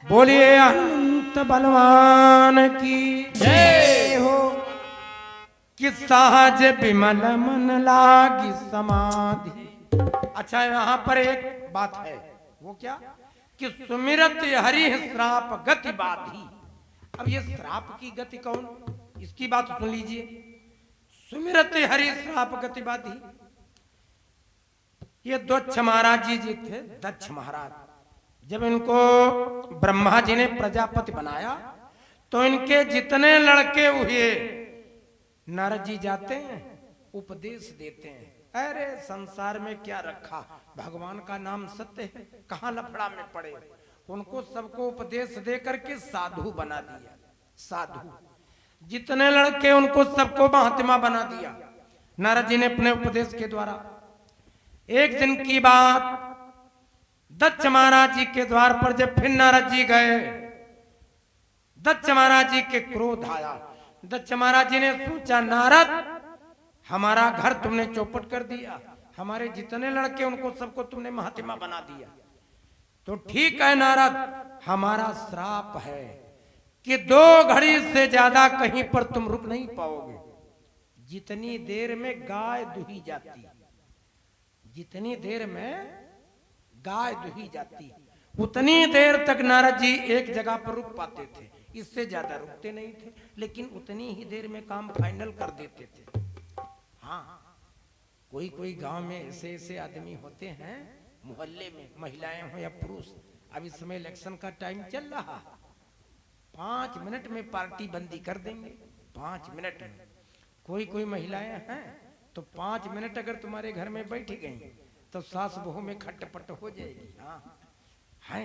बोलिए अनंत बलवान की जय हो। कि सहज विमल मन लागी समाधि। अच्छा, यहाँ पर एक बात है, वो क्या कि सुमिरत हरि श्राप गति बाधी। अब ये श्राप की गति कौन, इसकी बात सुन लीजिए। सुमिरत हरि श्राप गति बाधी। ये दक्ष महाराज जी थे। दक्ष महाराज जब इनको ब्रह्मा जी ने प्रजापति बनाया तो इनके जितने लड़के हुए नारद जी जाते हैं उपदेश देते हैं, अरे संसार में क्या रखा, भगवान का नाम सत्य है, कहाँ लफड़ा में पड़े। उनको सबको उपदेश दे करके साधु बना दिया। साधु जितने लड़के उनको सबको महात्मा बना दिया नारद जी ने अपने उपदेश के द्वारा। एक दिन की बात, दक्ष महाराज जी के द्वार पर जब फिर नारद जी गए, दक्ष महाराज जी के क्रोध आया। दक्ष महाराज जी ने सोचा, नारद हमारा घर तुमने चौपट कर दिया, हमारे जितने लड़के उनको सबको तुमने महात्मा बना दिया। तो ठीक है नारद, हमारा श्राप है कि 2 घड़ी से ज्यादा कहीं पर तुम रुक नहीं पाओगे। जितनी देर में गाय दुही जाती, जितनी देर में गाय दुही जाती उतनी देर तक नारद जी एक जगह पर रुक पाते थे, इससे ज्यादा रुकते नहीं थे, लेकिन उतनी ही देर में काम फाइनल कर देते थे। हाँ, कोई कोई गांव में ऐसे ऐसे आदमी होते हैं, मोहल्ले में महिलाएं हो या पुरुष, अब इस समय इलेक्शन का टाइम चल रहा, 5 मिनट में पार्टी बंदी कर देंगे। 5 मिनट में कोई कोई महिलाएं हैं तो 5 मिनट अगर तुम्हारे घर में बैठ गई तो सास बहू में खटपट हो जाएगी। हाँ है,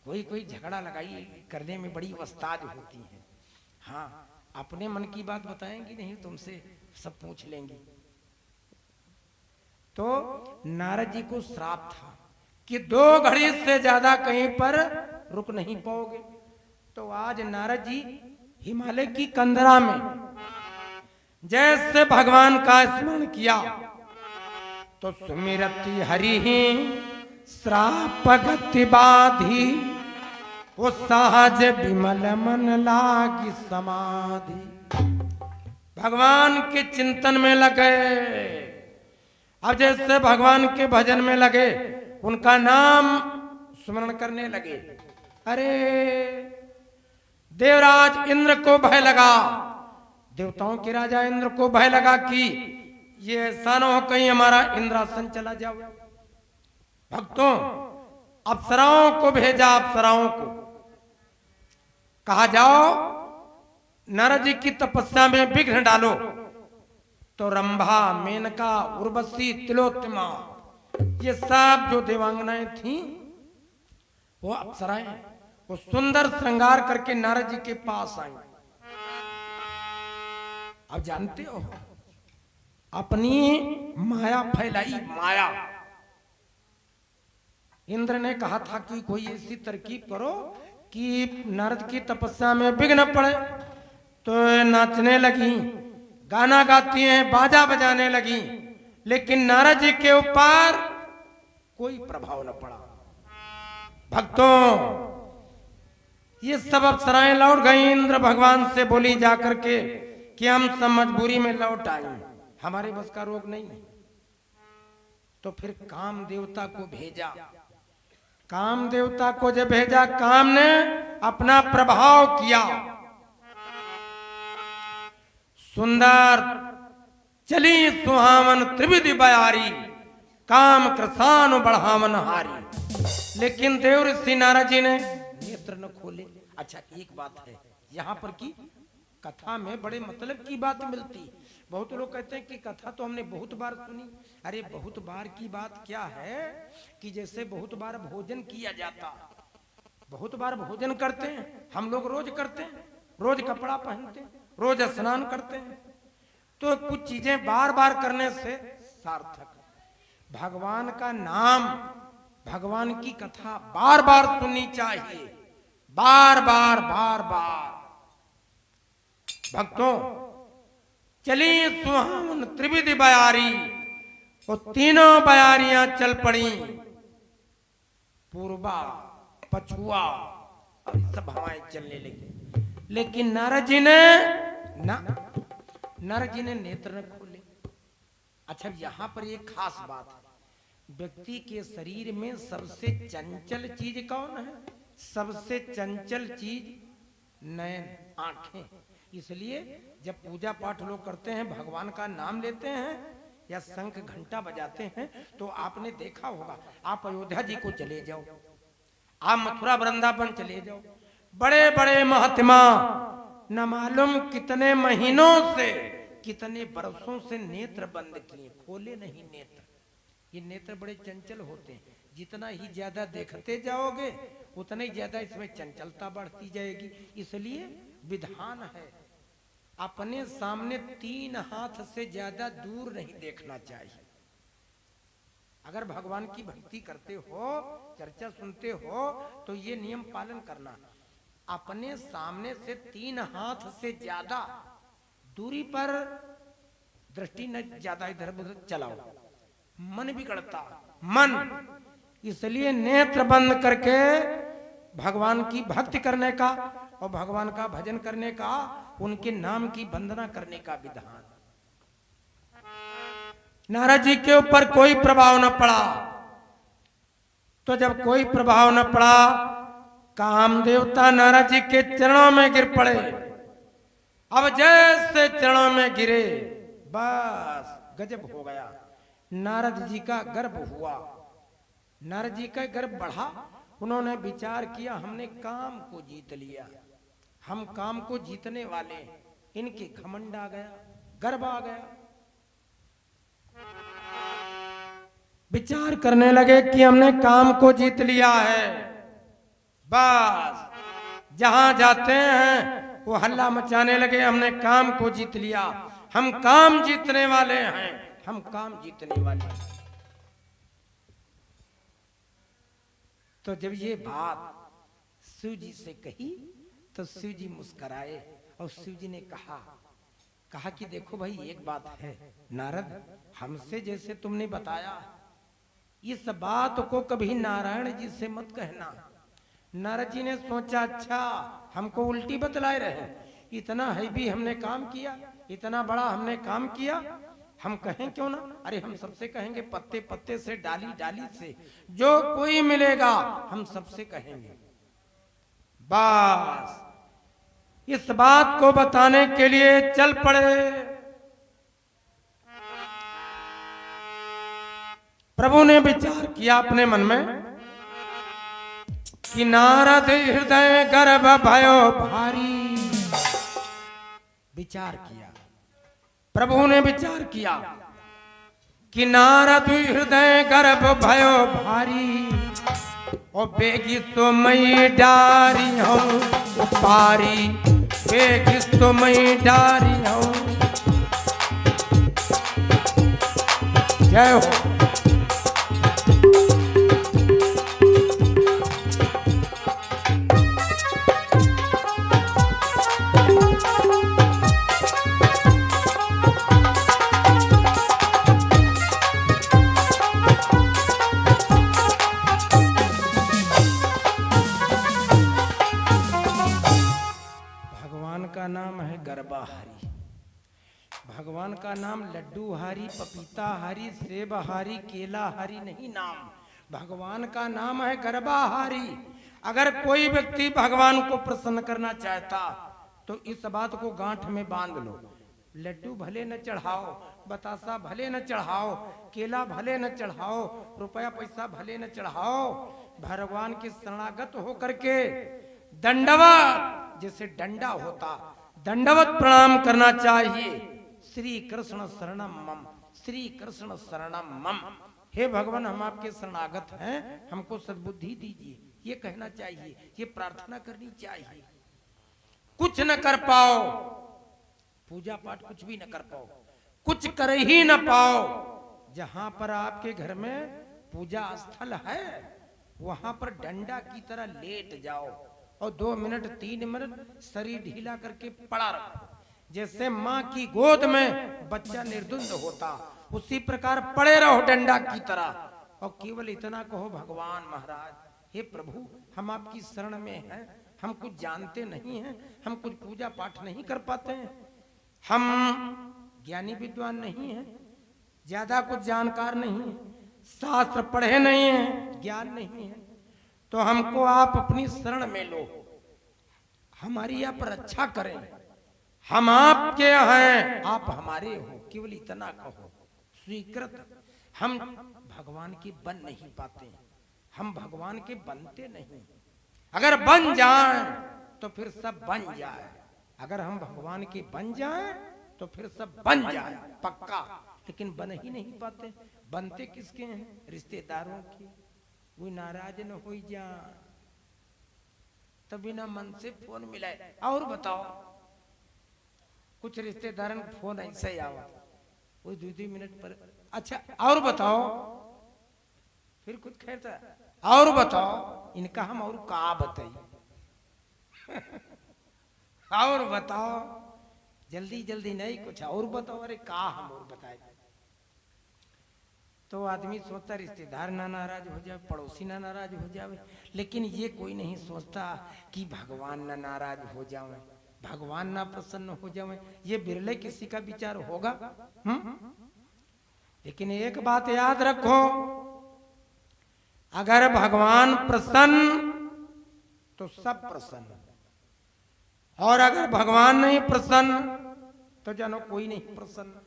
कोई कोई झगड़ा लगाई करने में बड़ी उस्ताद होती है। हाँ, अपने मन की बात बताएंगी नहीं, तुमसे सब पूछ लेंगी। तो नारद जी को श्राप था कि 2 घड़ी से ज्यादा कहीं पर रुक नहीं पाओगे। तो आज नारद जी हिमालय की कंदरा में जैसे भगवान का स्मरण किया तो सुमिरति हरि ही श्राप गति बाधी, वो सहज विमल मन लागी समाधि। भगवान के चिंतन में लगे। अब जैसे भगवान के भजन में लगे, उनका नाम स्मरण करने लगे, अरे देवराज इंद्र को भय लगा, देवताओं के राजा इंद्र को भय लगा कि ये ऐसा न हो कहीं हमारा इंद्रासन चला जाओ। भक्तों, अप्सराओं को भेजा, अप्सराओं को कहा जाओ नारद जी की तपस्या में विघ्न डालो। तो रंभा, मेनका, उर्वशी, तिलोत्तमा, ये सब जो देवांगनाएं थीं वो अप्सराएं, वो सुंदर श्रृंगार करके नारद जी के पास आई। अब जानते हो, अपनी माया फैलाई, माया। इंद्र ने कहा था कि कोई ऐसी तरकीब करो कि नारद की तपस्या में विघ्न पड़े। तो नाचने लगी, गाना गाती हैं, बाजा बजाने लगी, लेकिन नारद जी के ऊपर कोई प्रभाव न पड़ा। भक्तों, ये सब अप्सराएं लौट गई। इंद्र भगवान से बोली जाकर के कि हम सब मजबूरी में लौट आए, हमारे बस का रोग नहीं। तो फिर काम देवता को भेजा। काम देवता को जब भेजा, काम ने अपना प्रभाव किया। सुंदर चली सुहावन त्रिविधि बयारी, काम कृसान बढ़ावन हारी। लेकिन देव ऋषि नारद जी ने नेत्र न खोले। अच्छा, एक बात है यहाँ पर की कथा में बड़े मतलब की बात मिलती। बहुत लोग कहते हैं कि कथा तो हमने बहुत बार सुनी। अरे बहुत बार की बात क्या है कि जैसे बहुत बार भोजन किया जाता, बहुत बार भोजन करते हैं हम लोग, रोज करते हैं, रोज कपड़ा पहनते हैं, रोज स्नान करते हैं। तो कुछ चीजें बार बार करने से सार्थक। भगवान का नाम, भगवान की कथा बार बार सुननी चाहिए, बार बार बार बार। भक्तों, चली सुहावन त्रिविधि बयारी, वो तीनों बयारियां चल पड़ी, पूर्वा, पछुआ, और ये सब हवाएं चलने लगी। लेकिन नारद जी ने नारद जी ने नेत्र न खोले। अच्छा, यहां पर एक खास बात है, व्यक्ति के शरीर में सबसे चंचल चीज कौन है? सबसे चंचल चीज नयन, आंखें। इसलिए जब पूजा पाठ लोग करते हैं, भगवान का नाम लेते हैं या शंख घंटा बजाते हैं, तो आपने देखा होगा, आप अयोध्या जी को चले जाओ, आप मथुरा वृंदावन चले जाओ, बड़े बड़े महात्मा न मालूम कितने महीनों से, कितने बरसों से नेत्र बंद किए, खोले नहीं नेत्र। ये नेत्र बड़े चंचल होते हैं, जितना ही ज्यादा देखते जाओगे उतना ही ज्यादा इसमें चंचलता बढ़ती जाएगी। इसलिए विधान है, अपने सामने 3 हाथ से ज्यादा दूर नहीं देखना चाहिए। अगर भगवान की भक्ति करते हो, चर्चा सुनते हो, तो ये नियम पालन करना, अपने सामने से 3 हाथ से ज्यादा दूरी पर दृष्टि न ज्यादा इधर उधर चलाओ, मन बिगड़ता मन। इसलिए नेत्र बंद करके भगवान की भक्ति करने का और भगवान का भजन करने का, उनके नाम की वंदना करने का विधान। नारद जी के ऊपर कोई प्रभाव न पड़ा। तो जब कोई प्रभाव न पड़ा, काम देवता नारद जी के चरणों में गिर पड़े। अब जैसे चरणों में गिरे, बस गजब हो गया। नारद जी का गर्व हुआ, नारद जी का गर्व बढ़ा। उन्होंने विचार किया, हमने काम को जीत लिया, हम काम को जीतने वाले। इनके घमंड आ गया, गर्व आ गया। विचार करने लगे कि हमने काम को जीत लिया है, बस जहां जाते हैं वो हल्ला मचाने लगे, हमने काम को जीत लिया, हम काम जीतने वाले हैं, हम काम जीतने वाले हैं। तो जब ये बात शिव जी से कही तो शिव जी मुस्कुराए और शिव जी ने कहा कि देखो भाई, एक बात है नारद, हमसे जैसे तुमने बताया, इस बात को कभी नारायण जी से मत कहना। नारद जी ने सोचा, अच्छा हमको उल्टी बतलाए रहे, इतना हैवी हमने काम किया, इतना बड़ा हमने काम किया, हम कहें क्यों ना? अरे हम सबसे कहेंगे, पत्ते पत्ते से, डाली डाली से, जो कोई मिलेगा हम सबसे कहेंगे। बस इस बात को बताने के लिए चल पड़े। प्रभु ने विचार किया अपने मन में कि नारद हृदय गर्भ भयो भारी। विचार किया, प्रभु ने विचार किया कि नारद हृदय गर्भ भयो भारी, और बेगी तो मई डारी हूँ उपारी, बेगी तो मई डारी हूँ। जय हो। भगवान का नाम लड्डू हारी, पपीता हारी, सेब हारी, केला हारी नहीं नाम। भगवान का नाम है गर्भाहारी। अगर कोई व्यक्ति भगवान को प्रसन्न करना चाहता तो इस बात को गांठ में बांध लो, लड्डू भले न चढ़ाओ, बतासा भले न चढ़ाओ, केला भले न चढ़ाओ, रुपया पैसा भले न चढ़ाओ, भगवान के शरणागत होकर के दंडवत, जैसे डंडा होता, दंडवत प्रणाम करना चाहिए। श्री कृष्ण शरणम मम, श्री कृष्ण शरणम मम। हे भगवान, हम आपके शरणागत हैं, हमको सद्बुद्धि दीजिए, ये कहना चाहिए, ये प्रार्थना करनी चाहिए। कुछ न कर पाओ, पूजा पाठ कुछ भी न कर पाओ, कुछ कर ही न पाओ, जहां पर आपके घर में पूजा स्थल है वहां पर डंडा की तरह लेट जाओ और 2 मिनट 3 मिनट शरीर ढीला करके पड़ा रखो। जैसे माँ की गोद में बच्चा निर्द्वंद होता, उसी प्रकार पड़े रहो डंडा की तरह और केवल इतना कहो, भगवान महाराज, हे प्रभु, हम आपकी शरण में हैं, हम कुछ जानते नहीं हैं, हम कुछ पूजा पाठ नहीं कर पाते हैं, हम ज्ञानी विद्वान नहीं हैं, ज्यादा कुछ जानकार नहीं है, शास्त्र पढ़े नहीं हैं, ज्ञान नहीं है, तो हमको आप अपनी शरण में लो, हमारी आप रक्षा करें, हम आपके हैं, आप हमारे हो, केवल इतना कहो स्वीकृत। हम भगवान के बन नहीं पाते, हम भगवान के बनते नहीं, अगर बन जाए तो फिर सब बन जाए, अगर हम भगवान के बन जाए तो फिर सब बन जाए पक्का, लेकिन बन ही नहीं पाते। बनते किसके हैं? रिश्तेदारों के, वो नाराज न हो जाए तभी ना मन से फोन मिलाए। और बताओ, कुछ रिश्तेदारों को फोन ऐसे ही आवा, वो 2-2 मिनट पर, अच्छा और बताओ, फिर कुछ खैर था, और बताओ, इनका हम और का बताइए और बताओ, जल्दी जल्दी नहीं, कुछ और बताओ, अरे का हम और बताए। तो आदमी सोचता रिश्तेदार ना नाराज हो जाए, पड़ोसी ना नाराज हो जाए, लेकिन ये कोई नहीं सोचता कि भगवान ना नाराज हो जाए, भगवान ना प्रसन्न हो जाए, ये बिरले किसी का विचार होगा। लेकिन एक बात याद रखो, अगर भगवान प्रसन्न तो सब प्रसन्न, और अगर भगवान नहीं प्रसन्न तो जानो कोई नहीं प्रसन्न।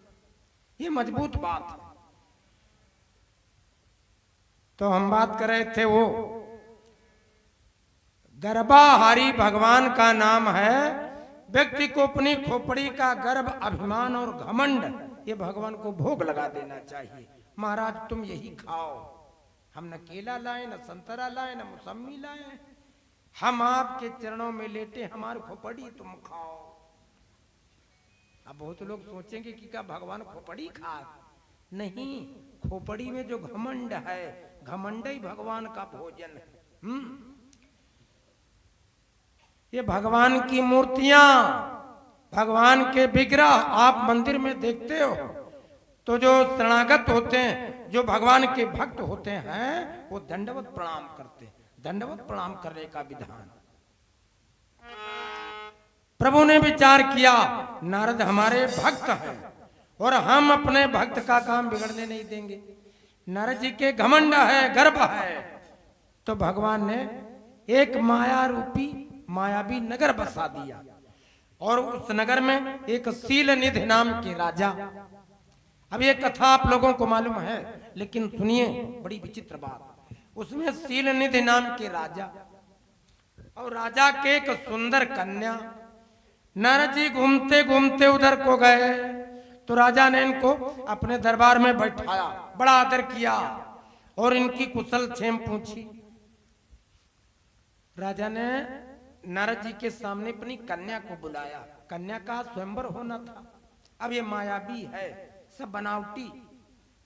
ये मजबूत बात है। तो हम बात कर रहे थे, वो गर्भाहारी भगवान का नाम है। व्यक्ति को अपनी खोपड़ी का गर्भ, अभिमान और घमंड, ये भगवान को भोग लगा देना चाहिए। महाराज तुम यही खाओ, हम न केला लाए, न संतरा लाए, न मौसमी लाए, हम आपके चरणों में लेटे, हमारी खोपड़ी तुम खाओ। अब बहुत लोग सोचेंगे कि क्या भगवान खोपड़ी खा? नहीं, खोपड़ी में जो घमंड है, घमंड ही भगवान का भोजन है। ये भगवान की मूर्तियां, भगवान के विग्रह आप मंदिर में देखते हो, तो जो शरणागत होते हैं, जो भगवान के भक्त होते हैं, वो दंडवत प्रणाम करते हैं। दंडवत प्रणाम करने का विधान प्रभु ने विचार किया, नारद हमारे भक्त हैं और हम अपने भक्त का काम बिगड़ने नहीं देंगे। नारद जी के घमंड है, गर्भ है, तो भगवान ने एक माया रूपी मायावी नगर बसा दिया, और उस नगर में एक शील निधि नाम के राजा। अब ये कथा आप लोगों को मालूम है, लेकिन सुनिए बड़ी विचित्र बात। उसमें शील निधि नाम के राजा, और राजा के एक सुंदर कन्या। नारद जी घूमते घूमते उधर को गए, तो राजा ने इनको अपने दरबार में बैठाया, बड़ा आदर किया और इनकी कुशल क्षेम पूछी। राजा ने नारद जी के सामने अपनी कन्या को बुलाया। कन्या का स्वयंवर होना था। अब ये मायावी है, सब बनावटी।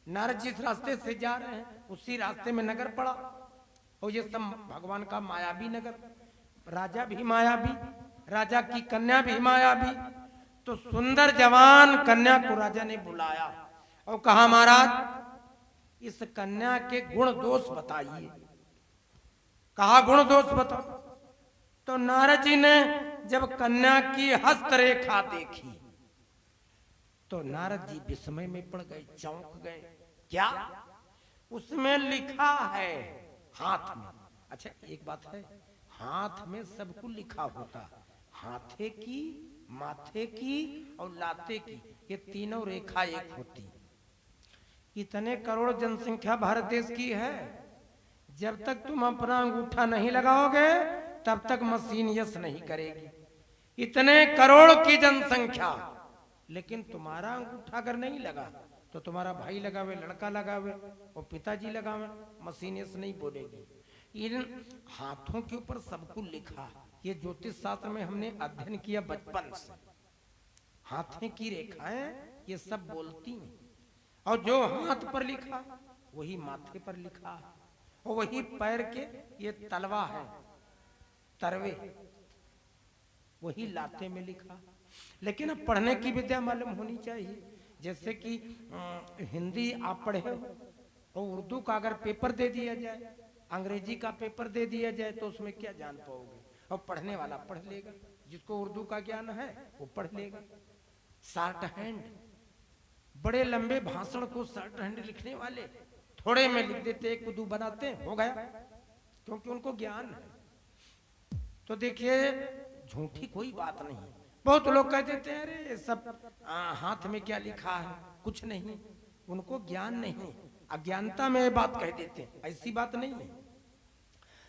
नारद जिस रास्ते से जा रहे हैं, उसी रास्ते में नगर पड़ा, और ये सब भगवान का मायावी नगर। राजा भी मायावी, राजा की कन्या भी मायावी। तो सुंदर जवान कन्या को राजा ने बुलाया और कहा, महाराज इस कन्या के गुण दोष बताइए। कहा गुण दोष बताओ। तो नारद जी ने जब कन्या की हस्तरेखा देखी, तो नारद जी विस्मय में पड़ गए, चौंक गए। क्या? उसमें लिखा है हाथ में। अच्छा एक बात है, हाथ में सबको लिखा होता, हाथे की, माथे की और लाते की, ये तीनों रेखा एक होती। इतने करोड़ जनसंख्या भारत देश की है, जब तक तुम अपना अंगूठा नहीं लगाओगे तब तक मशीन यस नहीं करेगी। इतने करोड़ की जनसंख्या, लेकिन तुम्हारा अंगूठा अगर नहीं लगा तो तुम्हारा भाई लगावे, लड़का लगावे और पिताजी लगावे, मशीन यस नहीं बोलेगी। इन हाथों के ऊपर सबको लिखा। ये ज्योतिष शास्त्र में हमने अध्ययन किया बचपन से। हाथों की रेखाएं ये सब बोलती हैं, और जो हाथ पर लिखा वही माथे पर लिखा, और वही पैर के ये तलवा है, तरवे, वही लाते में लिखा। लेकिन अब पढ़ने की विद्या मालूम होनी चाहिए। जैसे कि हिंदी आप पढ़े और उर्दू का अगर पेपर दे दिया जाए, अंग्रेजी का पेपर दे दिया जाए, तो उसमें क्या जान पाओगे? और पढ़ने वाला पढ़ लेगा, जिसको उर्दू का ज्ञान है वो पढ़ लेगा। शॉर्ट हैंड, बड़े लंबे भाषण को शॉर्ट हैंड लिखने वाले थोड़े में लिख देते, एक दो बनाते हैं, हो गया, क्योंकि उनको ज्ञान है। तो देखिए झूठी कोई बात नहीं। बहुत लोग कह देते हैं अरे सब हाथ में क्या लिखा है, कुछ नहीं, उनको ज्ञान नहीं, अज्ञानता में ये बात कह देते हैं, ऐसी बात नहीं है।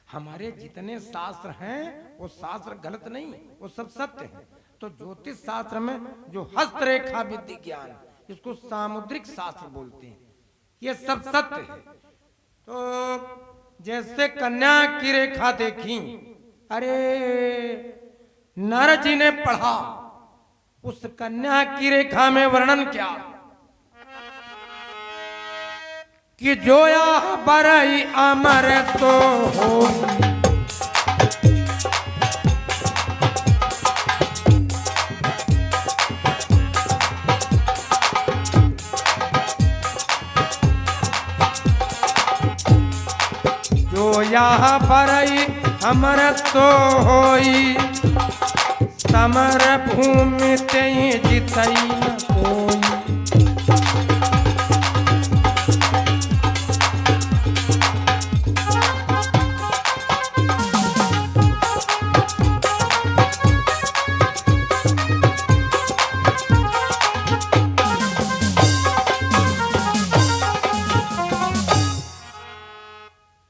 हमारे जितने शास्त्र हैं वो शास्त्र गलत नहीं, वो सब सत्य है। तो ज्योतिष शास्त्र में जो हस्तरेखा विधि ज्ञान, इसको सामुद्रिक शास्त्र बोलते हैं, ये सब सत्य है। तो जैसे कन्या की रेखा देखी, अरे नारद जी ने पढ़ा, उस कन्या की रेखा में वर्णन क्या कि जोया बरई अमर तो हो, जोया बरई अमर तो होई, समर भूमि ते जितई न कोई।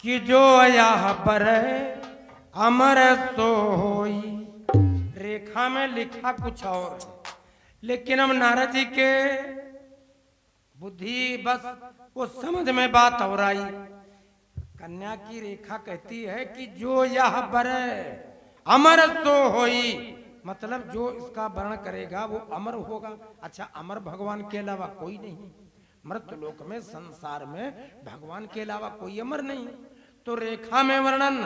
कि जो यह पर अमर सोई, रेखा में लिखा कुछ और, लेकिन हम नारद जी के बुद्धि बस वो समझ में बात और आई। कन्या की रेखा कहती है कि जो यह बर अमर सो होई, मतलब जो इसका वर्ण करेगा वो अमर होगा। अच्छा, अमर भगवान के अलावा कोई नहीं, मृतलोक में संसार में भगवान के अलावा कोई अमर नहीं। तो रेखा में वर्णन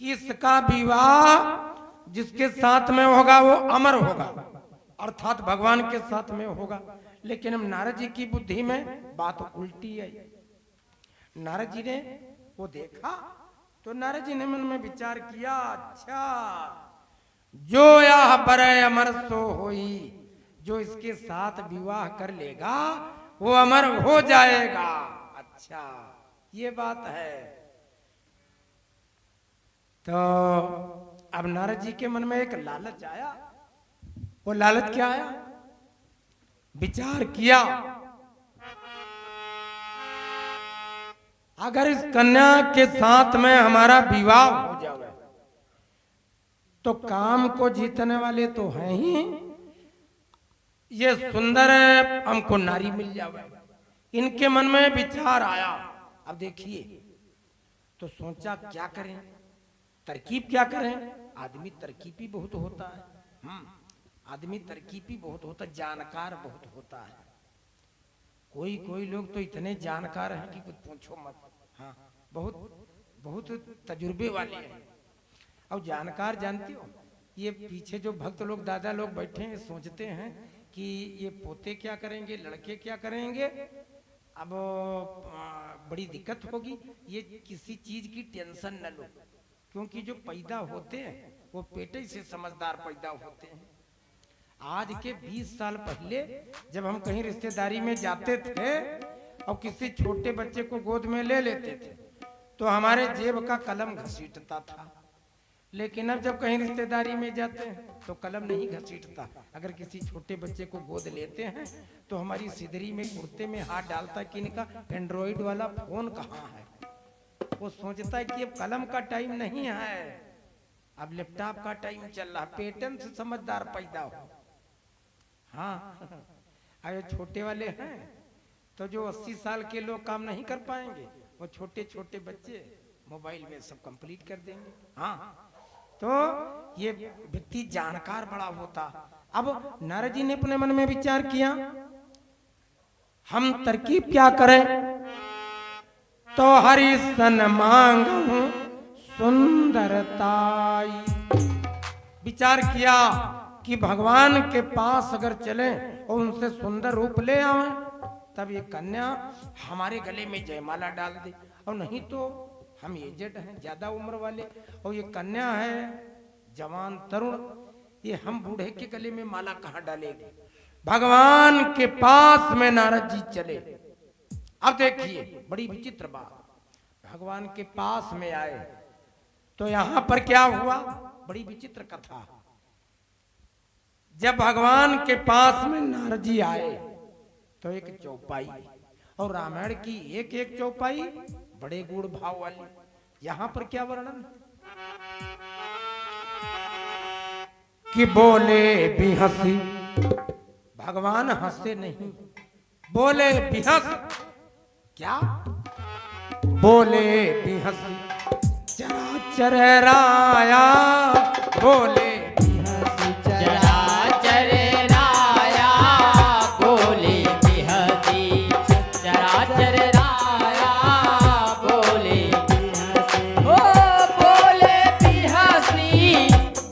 कि इसका विवाह जिसके साथ में होगा वो अमर होगा, अर्थात भगवान के साथ में होगा। लेकिन हम नारद जी की बुद्धि में बात उल्टी है। नारद जी ने वो देखा तो नारद जी ने मन में विचार किया, अच्छा जो यह बर अमर सो होई, जो इसके साथ विवाह कर लेगा वो अमर हो जाएगा। अच्छा ये बात है। तो अब नारद जी के मन में एक लालच आया। वो लालच क्या आया? विचार किया, अगर इस कन्या के साथ में हमारा विवाह हो जाए तो काम को जीतने वाले तो हैं ही, ये सुंदर हमको नारी मिल जाए। इनके मन में विचार आया। अब देखिए, तो सोचा क्या करें, तरकीब क्या करें। आदमी तरकीबी बहुत होता है, आदमी तरकीबी बहुत होता, जानकार बहुत होता है। कोई कोई लोग तो इतने जानकार हैं कि कुछ पूछो मत। हाँ, बहुत बहुत तजुर्बे वाले हैं। और जानकार जानती हो, ये पीछे जो भक्त लोग दादा लोग बैठे हैं सोचते हैं कि ये पोते क्या करेंगे, लड़के क्या करेंगे, अब बड़ी दिक्कत होगी। ये किसी चीज की टेंशन न लो, क्योंकि जो पैदा होते हैं वो पेटे से समझदार पैदा होते हैं। आज के 20 साल पहले जब हम कहीं रिश्तेदारी में जाते थे और किसी छोटे बच्चे को गोद में ले लेते थे तो हमारे जेब का कलम घसीटता था। लेकिन अब जब कहीं रिश्तेदारी में जाते हैं तो कलम नहीं घसीटता। अगर किसी छोटे बच्चे को गोद लेते हैं तो हमारी सिदरी में कुर्ते में हाथ डालता कि इनका एंड्रॉइड वाला फोन कहाँ है। वो सोचता है कि अब कलम का टाइम नहीं है, अब लैपटॉप का टाइम चल रहा। पेटर्न से समझदार पैदा हो। हाँ, अरे छोटे वाले हैं तो जो 80 साल के लोग काम नहीं कर पाएंगे, वो छोटे छोटे बच्चे मोबाइल में सब कंप्लीट कर देंगे। हाँ, तो ये व्यक्ति जानकार बड़ा होता। अब नारद जी ने अपने मन में विचार किया, हम तरकीब क्या करें। तो हरि सन मांगू सुंदरताई, विचार किया कि भगवान के पास अगर चले और उनसे सुंदर रूप ले आवे तब ये कन्या हमारे गले में जयमाला डाल दे। और नहीं तो हम एजेड हैं, ज्यादा उम्र वाले, और ये कन्या है जवान तरुण, ये हम बूढ़े के गले में माला कहां डालेंगे। भगवान के पास में नारद जी चले। अब देखिए बड़ी विचित्र बात, भगवान के पास में आए तो यहां पर क्या हुआ, बड़ी विचित्र कथा। जब भगवान के पास में नारद जी आए तो एक चौपाई, और रामायण की एक एक चौपाई बड़े गुण भाव वाली। यहां पर क्या वर्णन कि बोले भी हंसी, भगवान हंसे नहीं, बोले भी हंस, क्या बोले भी हंसी चराचर राया, बोले भी हंसी चराचर राया, बोले भी हंसी चराचर राया, बोले भी हंसी। ओ बोले भी हंसी,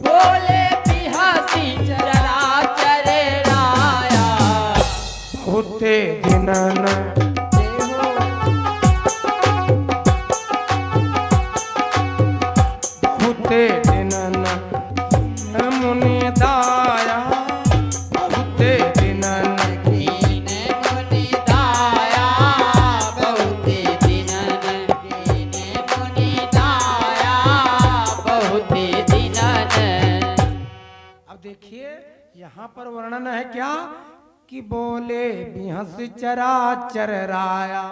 बोले भी हंसी चराचर राया। बहुते दिनन बहुते दिनन मुनि दाया, बहुते दिनन दीन मुनि दाया, बहुते दिनन दीन मुनि दाया, बहुते दिनन। अब देखिए यहां पर वर्णन है क्या कि बोले भी हंस चराचर राया।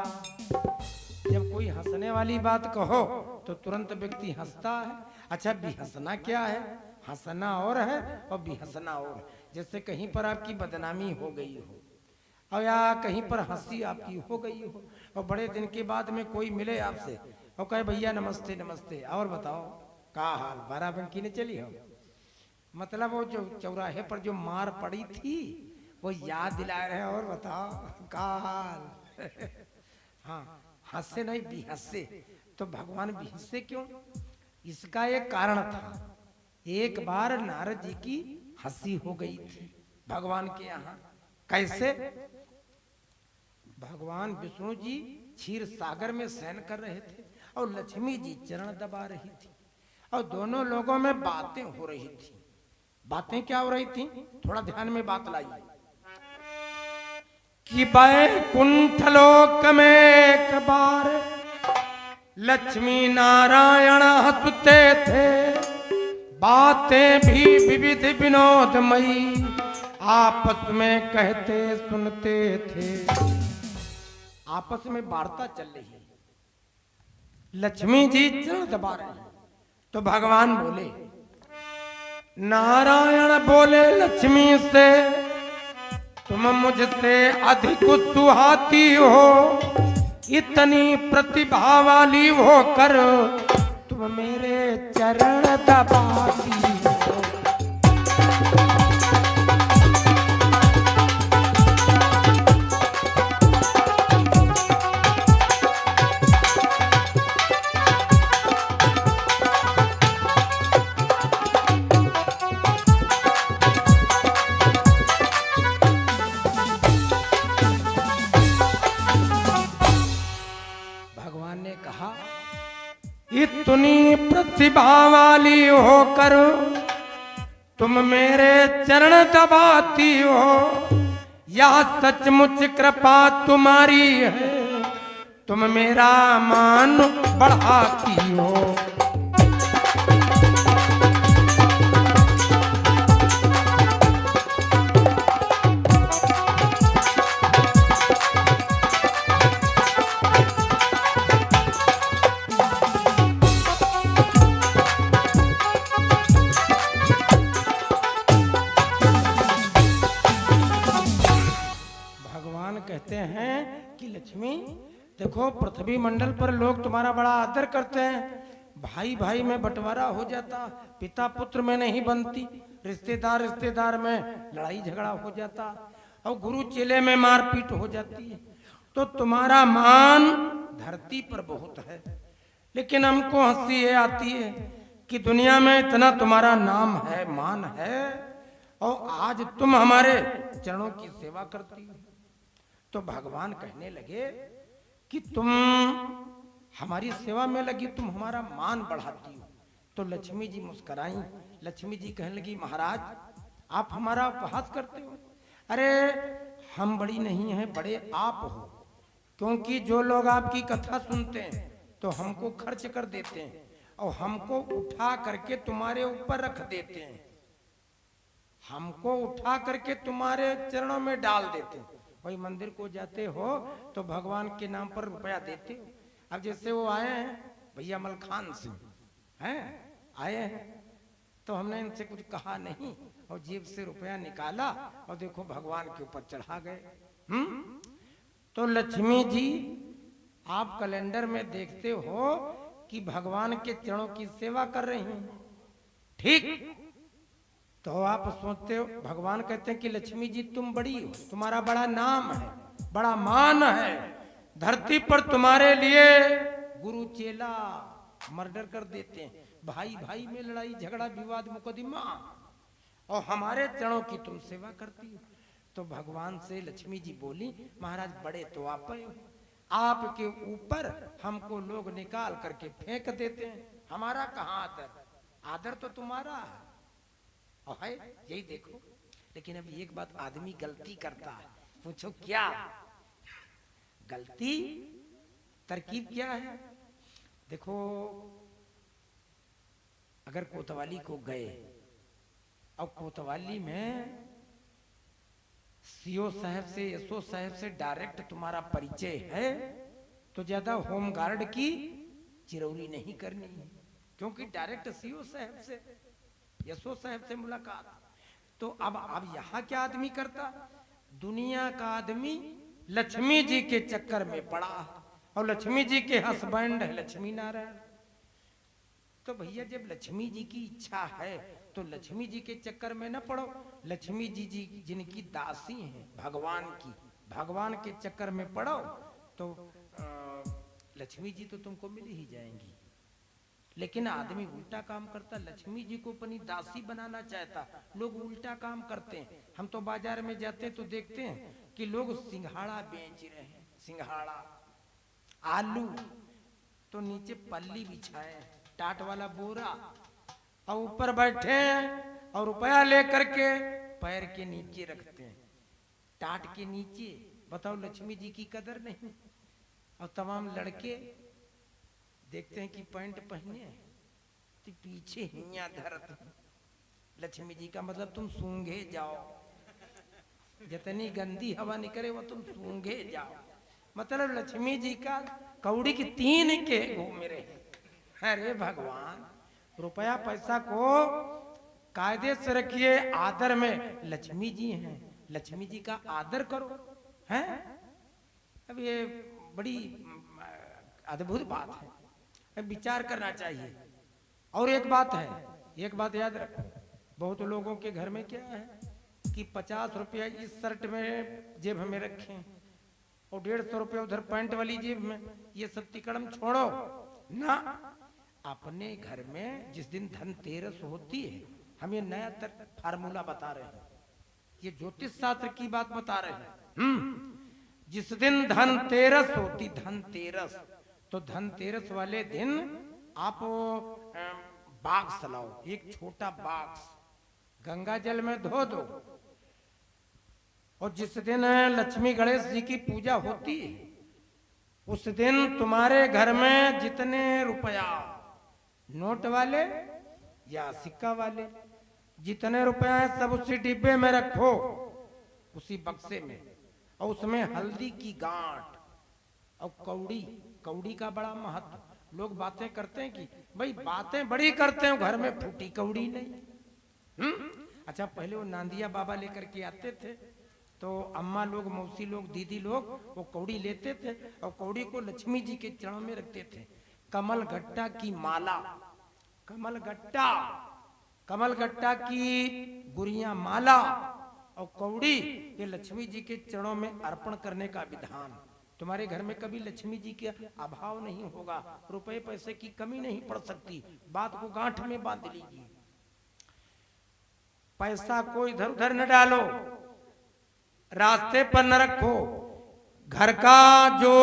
जब कोई हंसने वाली बात कहो तो तुरंत व्यक्ति हंसता है। अच्छा भी हंसना क्या है, हंसना और है और भी हंसना और है। जैसे कहीं पर आपकी बदनामी हो गई हो और या कहीं पर हंसी आपकी हो गई हो और बड़े दिन के बाद में कोई मिले आपसे और कहे भैया नमस्ते नमस्ते, और बताओ का हाल, बाराबंकी ने चली हो, मतलब वो जो चौराहे पर जो मार पड़ी थी वो याद दिला रहे हैं, और बताओ का हाल। हाँ हंसे नहीं भी हंसे, तो भगवान भी हंसे क्यों, इसका एक कारण था। एक बार नारद जी की हंसी हो गई थी भगवान के यहाँ। कैसे, भगवान विष्णु जी क्षीर सागर में शयन कर रहे थे और लक्ष्मी जी चरण दबा रही थी और दोनों लोगों में बातें हो रही थी। बातें क्या हो रही थी, थोड़ा ध्यान में बात लाइए कि बैकुंठ लोक में एक बार लक्ष्मी नारायण हंसते थे, बातें भी विविध विनोदमयी आपस में कहते सुनते थे। आपस में वार्ता चल रही है, लक्ष्मी जी चरण दबा रहे हैं तो भगवान बोले, नारायण बोले लक्ष्मी से, तुम मुझसे अधिक सुहाती हो, इतनी प्रतिभा वाली होकर तुम मेरे चरण दबाती हो। इतनी प्रतिभा वाली होकर तुम मेरे चरण दबाती हो, यह सचमुच कृपा तुम्हारी है, तुम मेरा मान बढ़ाती हो। कहते हैं कि लक्ष्मी देखो, पृथ्वी मंडल पर लोग तुम्हारा बड़ा आदर करते हैं, भाई भाई में बंटवारा हो जाता, पिता पुत्र में नहीं बनती, रिश्तेदार रिश्तेदार में लड़ाई झगड़ा हो जाता और गुरु चेले में मारपीट हो जाती है, तो तुम्हारा मान धरती पर बहुत है। लेकिन हमको हंसी ये आती है कि दुनिया में इतना तुम्हारा नाम है, मान है, और आज तुम हमारे चरणों की सेवा करती हो। तो भगवान कहने लगे कि तुम हमारी सेवा में लगी, तुम हमारा मान बढ़ाती हो, तो लक्ष्मी जी मुस्कुराई। लक्ष्मी जी कहने लगी, महाराज आप हमारा उपहास करते हो। अरे हम बड़ी नहीं हैं, बड़े आप हो, क्योंकि जो लोग आपकी कथा सुनते हैं तो हमको खर्च कर देते हैं और हमको उठा करके तुम्हारे ऊपर रख देते हैं, हमको उठा करके तुम्हारे चरणों में डाल देते हैं। वही मंदिर को जाते हो तो भगवान के नाम पर रुपया देते हो। अब जैसे वो आए हैं भैया मलखान से हैं, आए हैं तो हमने इनसे कुछ कहा नहीं और जेब से रुपया निकाला और देखो भगवान के ऊपर चढ़ा गए। तो लक्ष्मी जी आप कैलेंडर में देखते हो कि भगवान के चरणों की सेवा कर रही हैं, ठीक? तो आप सोचते हो, भगवान कहते हैं कि लक्ष्मी जी तुम बड़ी हो, तुम्हारा बड़ा नाम है, बड़ा मान है, धरती पर तुम्हारे लिए गुरु चेला मर्डर कर देते हैं, भाई भाई में लड़ाई झगड़ा विवाद मुकदमा, और हमारे चरणों की तुम सेवा करती हो। तो भगवान से लक्ष्मी जी बोली, महाराज बड़े तो आप हो, आपके ऊपर हमको लोग निकाल करके फेंक देते हैं, हमारा कहाँ आदर, आदर तो तुम्हारा है और है, यही देखो। लेकिन अब एक बात, आदमी गलती करता है, पूछो क्या गलती, तरकीब क्या है? देखो अगर कोतवाली को गए और कोतवाली में सीओ साहब से एसओ साहब से डायरेक्ट तुम्हारा परिचय है तो ज्यादा होम गार्ड की चिरौरी नहीं करनी है, क्योंकि डायरेक्ट सीओ साहब से एसओ साहब से मुलाकात। तो अब यहाँ क्या आदमी करता, दुनिया का आदमी लक्ष्मी जी के चक्कर में पड़ा और लक्ष्मी जी के हस्बैंड है लक्ष्मी नारायण। तो भैया जब लक्ष्मी जी की इच्छा है तो लक्ष्मी जी के चक्कर में न पड़ो, लक्ष्मी जी जिनकी दासी हैं भगवान की, भगवान के चक्कर में पड़ो तो लक्ष्मी जी तो तुमको मिल ही जाएंगी। लेकिन आदमी उल्टा काम करता, लक्ष्मी जी को अपनी दासी बनाना चाहता, लोग उल्टा काम करते हैं। हम तो बाजार में जाते हैं तो देखते हैं कि लोग सिंघाड़ा बेच रहे हैं, सिंघाड़ा आलू, तो नीचे पल्ली बिछाए टाट वाला बोरा और ऊपर बैठे हैं और रुपया लेकर के पैर के नीचे रखते हैं, टाट के नीचे। बताओ लक्ष्मी जी की कदर नहीं। और तमाम लड़के देखते हैं कि पैंट पहने तो पीछे हिया धरते, लक्ष्मी जी का मतलब तुम सूंघे जाओ, जितनी गंदी हवा निकले वो तुम सूंघे जाओ, मतलब लक्ष्मी जी का कौड़ी की तीन के घूम रहे। अरे भगवान, रुपया पैसा को कायदे से रखिए, आदर में लक्ष्मी जी हैं, लक्ष्मी जी का आदर करो, हैं? अब ये बड़ी अद्भुत बात है, अब विचार करना चाहिए। और एक बात है, एक बात याद रखो, बहुत लोगों के घर में क्या है कि 50 रुपया इस शर्ट में जेब में रखें और 150 रुपया उधर पैंट वाली जेब में, ये सब तिकड़म छोड़ो ना। अपने घर में जिस दिन धनतेरस होती है, हम ये नया फार्मूला बता रहे हैं, ये ज्योतिष शास्त्र की बात बता रहे हैं। जिस दिन धनतेरस होती, धनतेरस, तो धनतेरस वाले दिन आप बाक्स लाओ, एक छोटा बाक्स गंगा जल में धो दो, और जिस दिन लक्ष्मी गणेश जी की पूजा होती है उस दिन तुम्हारे घर में जितने रुपया, नोट वाले या सिक्का वाले, जितने रुपया है सब उसी डिब्बे में रखो, उसी बक्से में, और उसमें हल्दी की गांठ और कौड़ी, कौड़ी का बड़ा महत्व। लोग बातें करते हैं कि भाई बातें बड़ी करते हैं, घर में फूटी कौड़ी नहीं। अच्छा, पहले वो नांदिया बाबा लेकर के आते थे तो अम्मा लोग, मौसी लोग, दीदी लोग वो कौड़ी लेते थे और कौड़ी को लक्ष्मी जी के चरणों में रखते थे। कमल गट्टा की माला, कमल गट्टा, कमल गट्टा की गुड़िया माला और कौड़ी, ये लक्ष्मी जी के चरणों में अर्पण करने का विधान। तुम्हारे घर में कभी लक्ष्मी जी का अभाव नहीं होगा, रुपए पैसे की कमी नहीं पड़ सकती, बात को गांठ में बांध लीजिए। पैसा को इधर उधर न डालो, रास्ते पर न रखो, घर का जो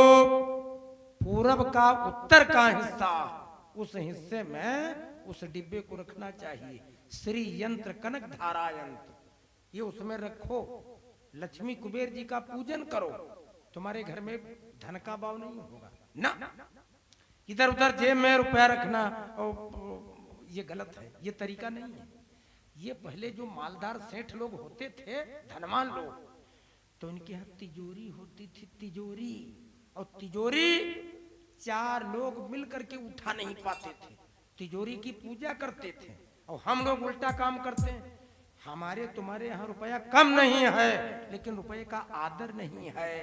पूरब का उत्तर का हिस्सा, उस हिस्से में उस डिब्बे को रखना चाहिए। श्री यंत्र कनक धारा यंत्र, ये उसमें रखो, लक्ष्मी कुबेर जी का पूजन करो, तुम्हारे घर में धन का भाव नहीं होगा ना। इधर उधर जेब में रुपया रखना ये गलत है, ये तरीका नहीं है। ये पहले जो मालदार सेठ लोग होते थे, धनवान लोग, तो इनके यहाँ तिजोरी होती थी, तिजोरी, और तिजोरी 4 लोग मिलकर के उठा नहीं पाते थे, तिजोरी की पूजा करते थे। और हम लोग उल्टा काम करते हैं, हमारे तुम्हारे यहाँ रुपया कम नहीं है, लेकिन रुपये का आदर नहीं है।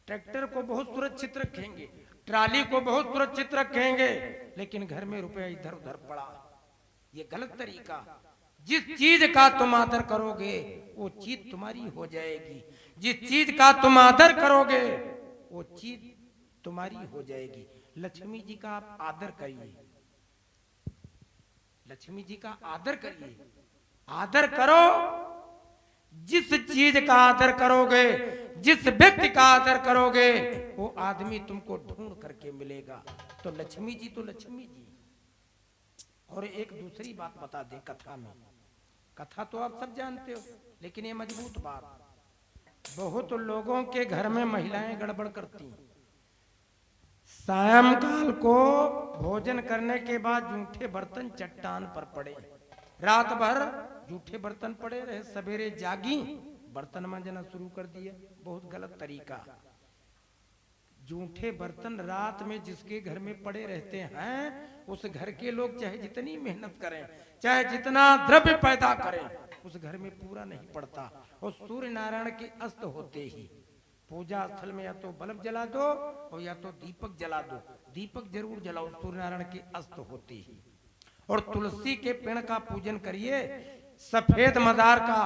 ट्रैक्टर को बहुत सुरक्षित रखेंगे, ट्राली को बहुत सुरक्षित रखेंगे, लेकिन घर में रुपया इधर उधर पड़ा, ये गलत तरीका। जिस चीज का तुम आदर करोगे वो चीज तुम्हारी हो जाएगी, जिस चीज का तुम आदर करोगे वो चीज तुम्हारी हो जाएगी। लक्ष्मी जी का आप आदर करिए, लक्ष्मी जी का आदर करिए, आदर करो। जिस चीज का आदर करोगे, जिस व्यक्ति का आदर करोगे, वो आदमी तुमको ढूंढ करके मिलेगा। तो लक्ष्मी जी तो लक्ष्मी जी। और एक दूसरी बात बता दें कथा में, कथा तो आप सब जानते हो, लेकिन ये मजबूत बात, बहुत लोगों के घर में महिलाएं गड़बड़ करती हैं। सायंकाल को भोजन करने के बाद जूठे बर्तन चट्टान पर पड़े, रात भर जूठे बर्तन पड़े रहे, सवेरे जागी बर्तन मांजना शुरू कर दिया। बहुत गलत तरीका। जूठे बर्तन रात में जिसके घर में पड़े रहते हैं, उस घर के लोग चाहे जितनी मेहनत करें, चाहे जितना द्रव्य पैदा करें, उस घर में पूरा नहीं पड़ता। और सूर्य नारायण के अस्त होते ही पूजा स्थल में या तो बल्ब जला दो और या तो दीपक जला दो, दीपक जरूर जलाओ सूर्य नारायण के अस्त होते ही। और तुलसी के पेड़ का पूजन करिए, सफेद मदार का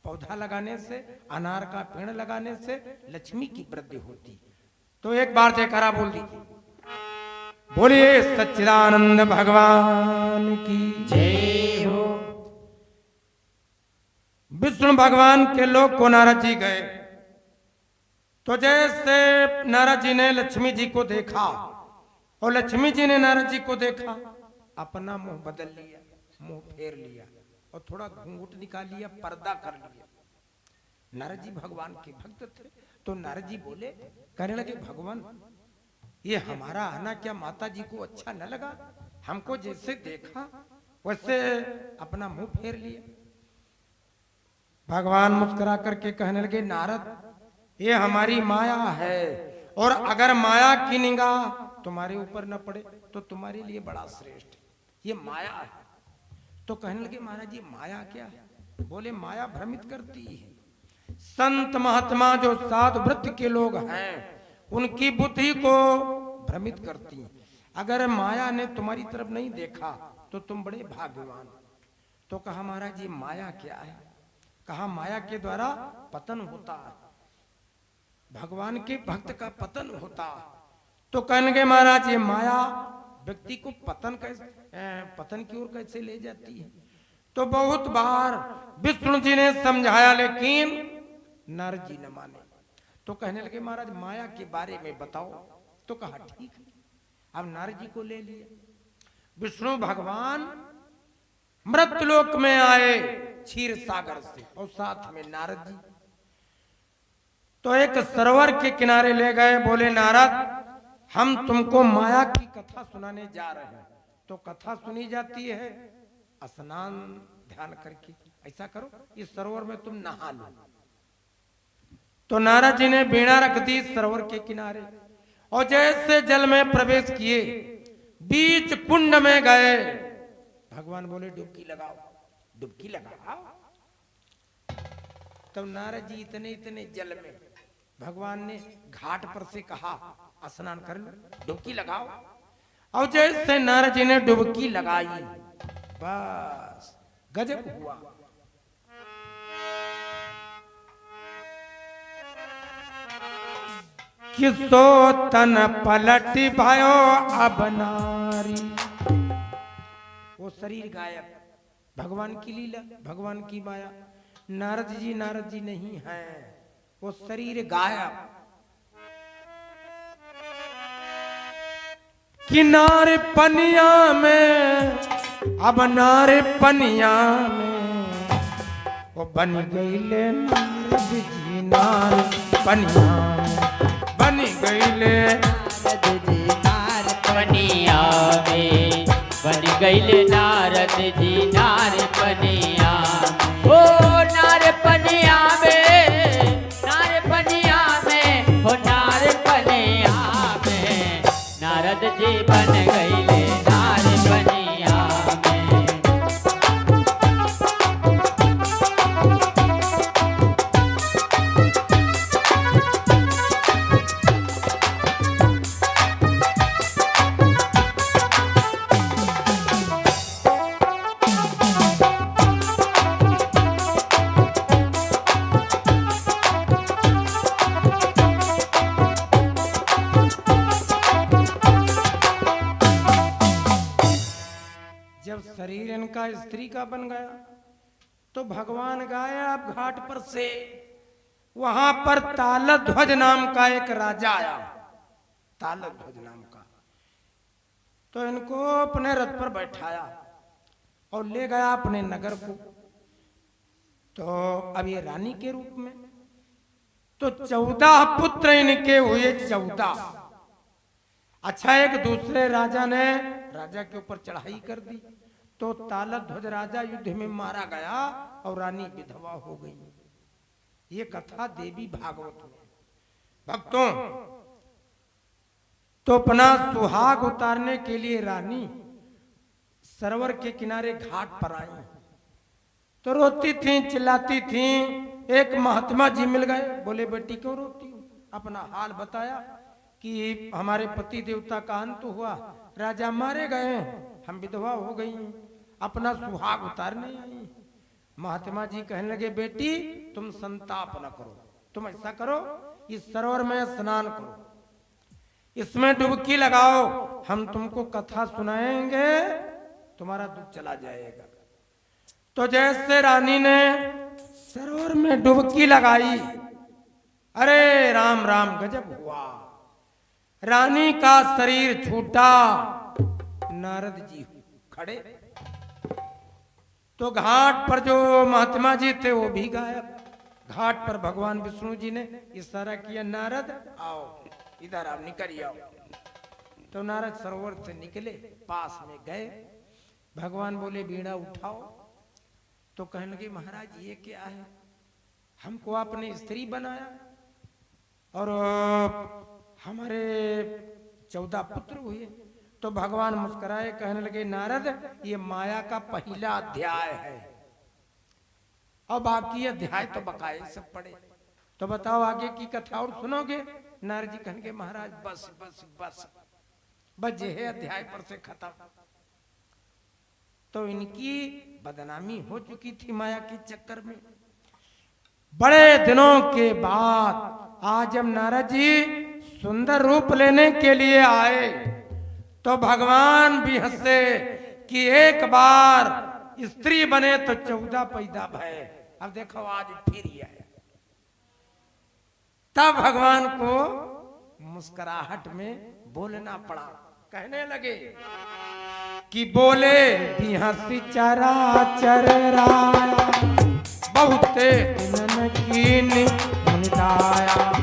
पौधा लगाने से, अनार का पेड़ लगाने से लक्ष्मी की वृद्धि होती। तो एक बार जयकारा बोल दीजिए, बोलिए सच्चिदानंद भगवान की जय हो। विष्णु भगवान के लोग को नारद जी गए, तो जैसे नारद जी ने लक्ष्मी जी को देखा और लक्ष्मी जी ने नारद जी को देखा, अपना मुंह बदल लिया, मुंह फेर लिया और थोड़ा घूंघट निकाल लिया, पर्दा कर लिया। नारद जी भगवान के भक्त थे, तो नारद जी बोले, कहने लगे, भगवान ये हमारा आना क्या माता जी को अच्छा न लगा? हमको जैसे देखा वैसे अपना मुंह फेर लिया। भगवान मुस्कुरा करके कहने लगे, नारद ये हमारी माया है, और अगर माया की निगाह तुम्हारे ऊपर न पड़े तो तुम्हारे लिए बड़ा श्रेष्ठ है, ये माया है। तो कहने लगे, महाराज जी माया क्या है? बोले, माया भ्रमित करती है। संत महात्मा जो साधु वृत्ति के लोग हैं, उनकी बुद्धि को भ्रमित करती है। अगर माया ने तुम्हारी तरफ नहीं देखा तो तुम बड़े भाग्यवान। तो कहा, महाराज जी माया क्या है? कहा, माया के द्वारा पतन होता है, भगवान के भक्त का पतन होता। तो कहने के, महाराज ये माया व्यक्ति को पतन की ओर कैसे ले जाती है? तो बहुत बार विष्णु जी ने समझाया, लेकिन नारद जी न माने। तो कहने लगे, महाराज माया के बारे में बताओ। तो कहा, ठीक है। अब नारद जी को ले लिया। विष्णु भगवान मृत्युलोक में आए क्षीर सागर से, और साथ में नारद जी। तो एक सरोवर के किनारे ले गए, बोले, नारद हम तुमको माया की कथा सुनाने जा रहे हैं। तो कथा सुनी जाती है स्नान ध्यान करके, ऐसा करो इस सरोवर में तुम नहा लो। तो नारद जी ने बीड़ा रख दी सरोवर के किनारे, और जैसे जल में प्रवेश किए, बीच कुंड में गए। भगवान बोले, डुबकी लगाओ, डुबकी लगाओ। तब नारद जी इतने इतने जल में, भगवान ने घाट पर से कहा, स्नान कर लो, डुबकी लगाओ। और जैसे नारद जी ने डुबकी लगाई, बस गजब हुआ। किसो तन पलटी भयो अब नारी। वो शरीर गायब, भगवान की लीला, भगवान की माया। नारद जी नहीं है, वो शरीर गायब। किनारे पनिया में, अब नारे पनिया में वो बन गईले नारद जी, नारे पनिया में बन गईले नारद जी नार पनिया में बन गईले नारद जी नार पनिया ओ नार पनिया में, नार पनिया में, ओ नार पनिया में नारद जी बन गईले नार पनिया में। जब शरीर इनका स्त्री का बन गया तो भगवान गए अब घाट पर से, वहां पर तालध्वज नाम का एक राजा आया, तालध्वज नाम का। तो इनको अपने रथ पर बैठाया और ले गया अपने नगर को। तो अब ये रानी के रूप में, तो 14 पुत्र इनके हुए, 14। अच्छा, एक दूसरे राजा ने राजा के ऊपर चढ़ाई कर दी तो तालध्वज राजा युद्ध में मारा गया और रानी विधवा हो गई। ये कथा देवी भागवत में। भक्तों, तो अपना सुहाग उतारने के लिए रानी सरोवर के किनारे घाट पर आई तो रोती थी, चिल्लाती थी। एक महात्मा जी मिल गए, बोले बेटी क्यों रोती हो? अपना हाल बताया कि हमारे पति देवता का अंत हुआ, राजा मारे गए, हम विधवा हो गई, अपना सुहाग उतारने आई। महात्मा जी कहने लगे बेटी तुम संताप न करो, तुम ऐसा करो इस सरोवर में स्नान करो, इसमें डुबकी लगाओ, हम तुमको कथा सुनाएंगे, तुम्हारा दुख चला जाएगा। तो जैसे रानी ने सरोवर में डुबकी लगाई, अरे राम राम गजब हुआ, रानी का शरीर छूटा, नारद जी खड़े। तो घाट पर जो महात्मा जी थे वो भी गायब। घाट पर भगवान विष्णु जी ने इशारा किया, नारद आओ इधर आओ, निकल आओ। तो नारद सरोवर से निकले, पास में गए। भगवान बोले बीड़ा उठाओ। तो कहने लगे महाराज ये क्या है, हमको आपने स्त्री बनाया और हमारे 14 पुत्र हुए। तो भगवान मुस्कुराए, कहने लगे नारद ये माया का पहला अध्याय है और बाकी अध्याय तो बकाए सब पड़े। तो बताओ आगे की कथा और सुनोगे? नारद जी कहने महाराज बस बस बस बस ये अध्याय पर से खत्म। तो इनकी बदनामी हो चुकी थी माया के चक्कर में। बड़े दिनों के बाद आज जब नारद जी सुंदर रूप लेने के लिए आए तो भगवान भी हंसे कि एक बार स्त्री बने तो 14 पैदा भय। अब देखो आज फिर ही आया। तब भगवान को मुस्कुराहट में बोलना पड़ा। कहने लगे कि बोले भी हंसी चरा चरा बहुते दिनन कीन मुनिदाया।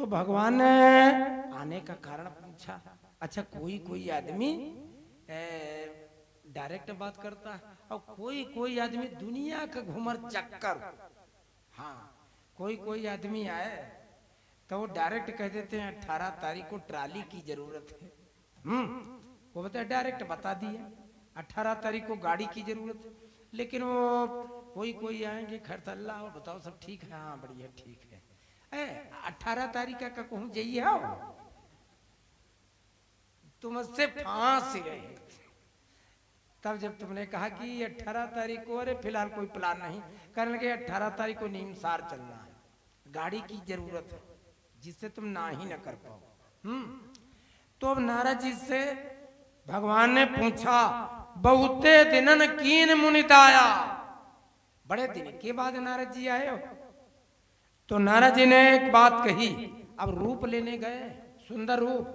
भगवान ने आने का कारण पूछा। अच्छा कोई कोई आदमी डायरेक्ट बात करता है और कोई कोई आदमी दुनिया का घूमर चक्कर। हाँ कोई कोई आदमी आए तो वो डायरेक्ट कह देते हैं 18 तारीख को ट्राली की जरूरत है। वो बताए डायरेक्ट बता दिया 18 तारीख को गाड़ी की जरूरत है। लेकिन वो कोई कोई आएंगे खैर अल्लाह और बताओ सब ठीक है। हाँ बढ़िया ठीक है। 18 तारीख का कहूं जाइए हो तुम उससे फांस गए। तब जब तुमने कहा कि 18 तारीख को, अरे फिलहाल कोई प्लान नहीं, कहने लगे 18 तारीख को नीमसार चलना है, गाड़ी की जरूरत है जिससे तुम ना ही न कर पाओ। तो अब नारद जी से भगवान ने पूछा, बहुते दिनन कीन मुनिताया, बड़े दिन के बाद नारद जी आए हो। तो नारद जी ने एक बात कही, अब रूप लेने गए, सुंदर रूप,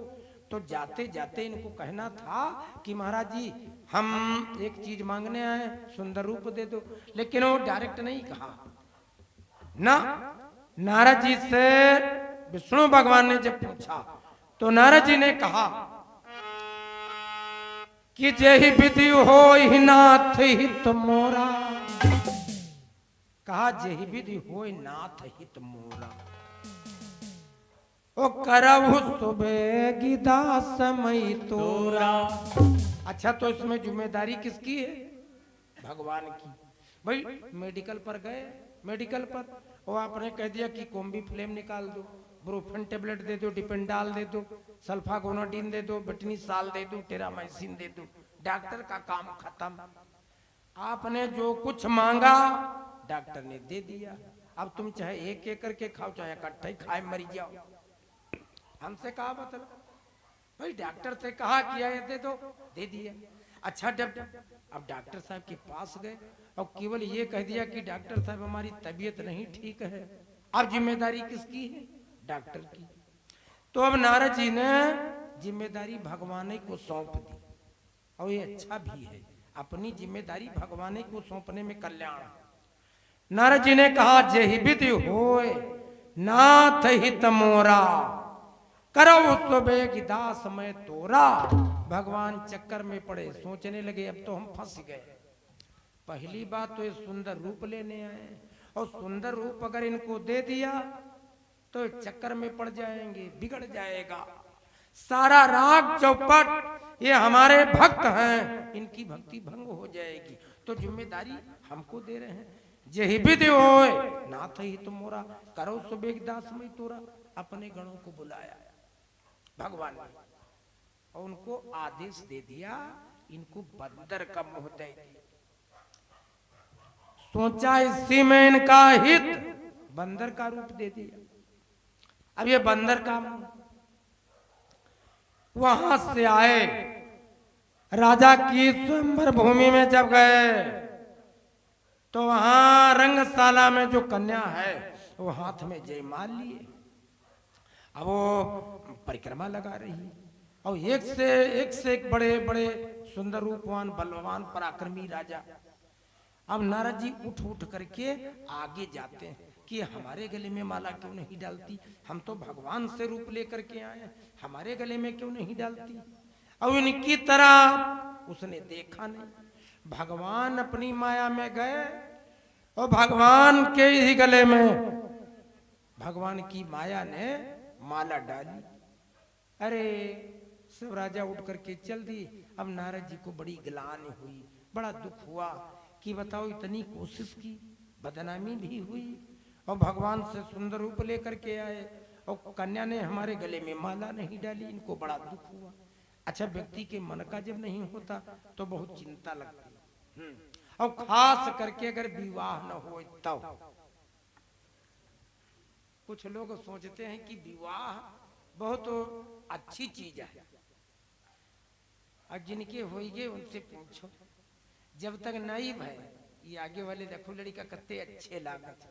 तो जाते जाते इनको कहना था कि महाराज जी हम एक चीज मांगने आए, सुंदर रूप दे दो, लेकिन वो डायरेक्ट नहीं कहा ना। नारद जी से विष्णु भगवान ने जब पूछा तो नारद जी ने कहा कि जेहि विधि हो ही नाथ हित मोरा, कहा जेहि विधि हो नाथ हित मोरा, ओ करहु सुबेगी दास मई तोरा। अच्छा, तो इसमें जिम्मेदारी किसकी है? भगवान की। भाई मेडिकल पर गए, मेडिकल पर वो आपने कह दिया कि कोम्बी फ्लेम निकाल दो, ब्रोफेन टेबलेट दे दो, डिपेंडाल दे दो, सल्फागोनाडिन दे दो, बिटनी साल दे दो, टेरामाइसिन दे दो, डॉक्टर का काम खत्म। आपने जो कुछ मांगा डॉक्टर ने दे दिया। अब तुम चाहे एक एक करके खाओ, चाहे इकट्ठा ही खाए मरी जाओ, हमसे कहा मतलब? भाई डॉक्टर से कहा किया ये दे दो, दे दिया। अच्छा, अब डॉक्टर साहब के पास गए और केवल ये कह दिया कि डॉक्टर साहब हमारी तबीयत नहीं ठीक है। अब जिम्मेदारी किसकी है? डॉक्टर की। तो अब नारद जी ने जिम्मेदारी भगवान को सौंप दी, और ये अच्छा भी है, अपनी जिम्मेदारी भगवान को सौंपने में कल्याण। नारद जी ने कहा, जेहि विधि होय नाथ हित मोरा, करो सुबेगी दास मैं तोरा। भगवान चक्कर में पड़े, सोचने लगे अब तो हम फंस गए। पहली बात तो ये सुंदर रूप लेने आए, और सुंदर रूप अगर इनको दे दिया तो चक्कर में पड़ जाएंगे, बिगड़ जाएगा सारा राग चौपट। ये हमारे भक्त हैं, इनकी भक्ति भंग हो जाएगी। तो जिम्मेदारी हमको दे रहे हैं। जेहि विधि होय नाथ हित मोरा, करो सुबेगी दास मैं तोरा। अपने गणों को बुलाया भगवान ने, और उनको आदेश दे दिया, इनको बंदर का मुंह दे दिया। सोचा इसी में इनका हित, बंदर का रूप दे दिया। अब ये बंदर का मुंह, वहां से आए, राजा की स्वयंवर भूमि में जब गए तो वहां रंगशाला में जो कन्या है वो हाथ में जयमाल लिए, अब वो परिक्रमा लगा रही, और एक से एक बड़े बड़े सुंदर रूपवान बलवान पराक्रमी राजा। अब नारद जी उठ उठ करके आगे जाते हैं कि हमारे गले में माला क्यों नहीं डालती, हम तो भगवान से रूप लेकर के आए, हमारे गले में क्यों नहीं डालती। और इनकी तरह उसने देखा नहीं, भगवान अपनी माया में गए और भगवान के ही गले में भगवान की माया ने माला डाली। अरे सब राजा उठ करके चल दिए। अब नारद जी को बड़ी ग्लानि हुई, बड़ा दुख हुआ कि बताओ इतनी कोशिश की, बदनामी भी हुई, और भगवान से सुंदर रूप लेकर के आए और कन्या ने हमारे गले में माला नहीं डाली, इनको बड़ा दुख हुआ। अच्छा, व्यक्ति के मन का जब नहीं होता तो बहुत चिंता लगती है, और खास करके अगर विवाह न हो तब। कुछ लोग सोचते हैं कि विवाह बहुत अच्छी चीज है, और जिनके होइगे उनसे पूछो, जब तक नहीं भाई ये आगे वाले देखो लड़का कत्ते अच्छे लागत,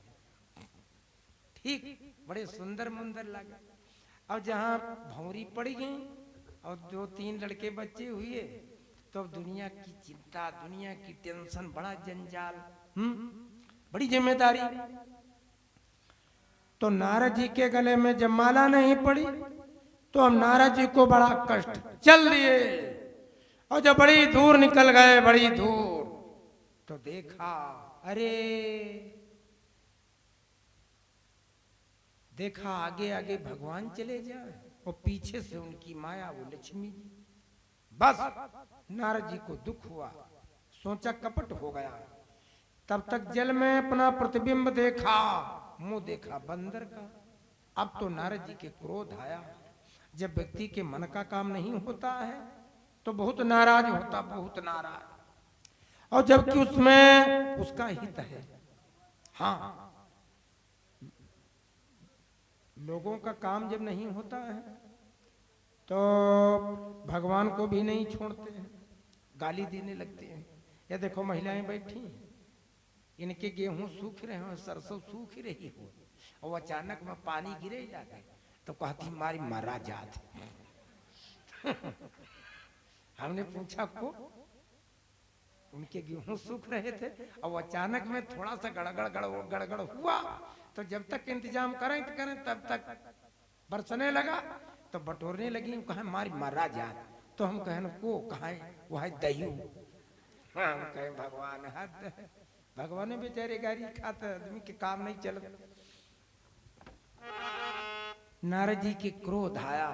ठीक बड़े सुंदर मुंदर लागे। और जहाँ भौरी पड़ गई और 2-3 लड़के बच्चे हुए तो अब दुनिया की चिंता, दुनिया की टेंशन, बड़ा जंजाल, बड़ी जिम्मेदारी। तो नारद जी के गले में जब माला नहीं पड़ी तो हम नारद जी को बड़ा कष्ट, चल दिए, और जब बड़ी दूर निकल गए, बड़ी दूर, तो देखा, अरे देखा आगे आगे भगवान चले जाए और पीछे से उनकी माया वो लक्ष्मी जी। बस नारद जी को दुख हुआ, सोचा कपट हो गया। तब तक जल में अपना प्रतिबिंब देखा, मुंह देखा बंदर का। अब तो नारद जी के क्रोध आया। जब व्यक्ति के मन का काम नहीं होता है तो बहुत नाराज होता, बहुत नाराज। और जबकि उसमें उसका हित है। हाँ, लोगों का काम जब नहीं होता है तो भगवान को भी नहीं छोड़ते हैं, गाली देने लगते हैं। या देखो महिलाएं बैठी हैं, इनके गेहूं सूख रहे हो, सरसों सूख रही हो, और अचानक में पानी गिरे जाते तो कहती मारी मारा जात। हमने पूछा को, उनके गेहूं सूख रहे थे और अचानक में थोड़ा सा गड़गड़ हुआ, तो जब तक इंतजाम करें तब तक बरसने लगा, तो बटोरने लगी, कहा मारी मारा जात। तो हम कहें को कहा वह दयू। हम कहे भगवान हद है, भगवान बेचारे गाड़ी खाते आदमी के काम नहीं चलता। नारद जी के क्रोध आया,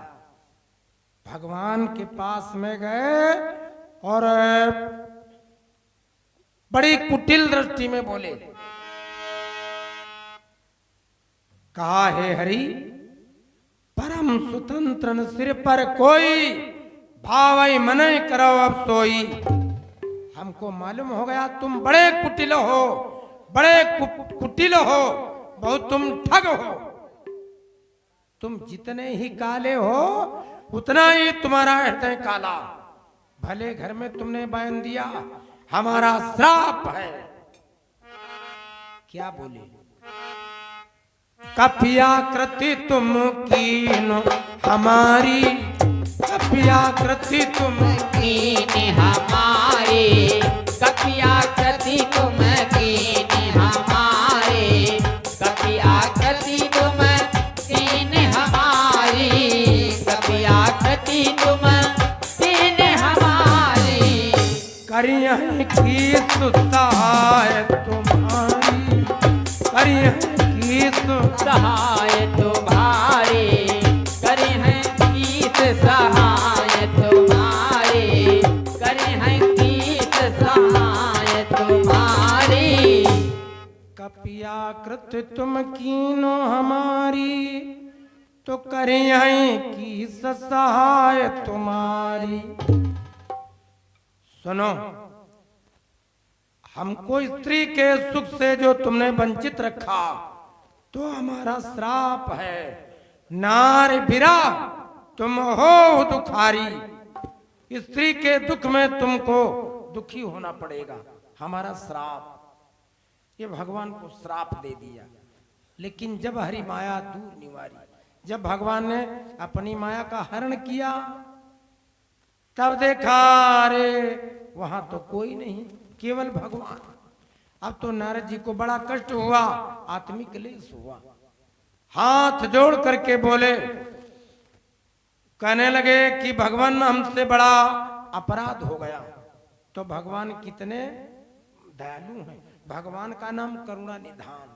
भगवान के पास में गए और बड़ी कुटिल दृष्टि में बोले, कहा हे हरि, परम स्वतंत्र न सिर पर कोई, भावई मन करो अब सोई। हमको मालूम हो गया तुम बड़े कुटिल हो, बड़े कुटिल हो, बहुत तुम ठग हो। तुम जितने ही काले हो उतना ही तुम्हारा हृदय काला। भले घर में तुमने बयान दिया हमारा श्राप है। क्या बोले? कपिया कृति तुम कीनो हमारी, कपिया कृति तुम कीन हमारे, कपिया कृति तुम कीन हमारे, कपिया कृति तुम कीन हमारी, कपिया कृति तुम कीन हमारी। करिया की सहाय तुम्हारी, करिया की सहाय तुम्हारे, करे हैं कीस सहाय तुम्हारे, करे हैं कीस सहाय तुम्हारे। कपिया कृत तुम कीनो हमारी, तो करिया की सहाय तुम्हारी। सुनो, हमको स्त्री के सुख से जो तुमने वंचित रखा तो हमारा श्राप है। नार बिरा तुम हो दुखारी, स्त्री के दुख में तुमको दुखी होना पड़ेगा, हमारा श्राप। ये भगवान को श्राप दे दिया। लेकिन जब हरि माया दूर निवारी, जब भगवान ने अपनी माया का हरण किया, तब देखा रे वहां तो कोई नहीं, केवल भगवान। अब तो नारद जी को बड़ा कष्ट हुआ, आत्मिक क्लेश हुआ। हाथ जोड़ करके बोले, कहने लगे कि भगवान हमसे बड़ा अपराध हो गया। तो भगवान कितने दयालु हैं। भगवान का नाम करुणा निधान,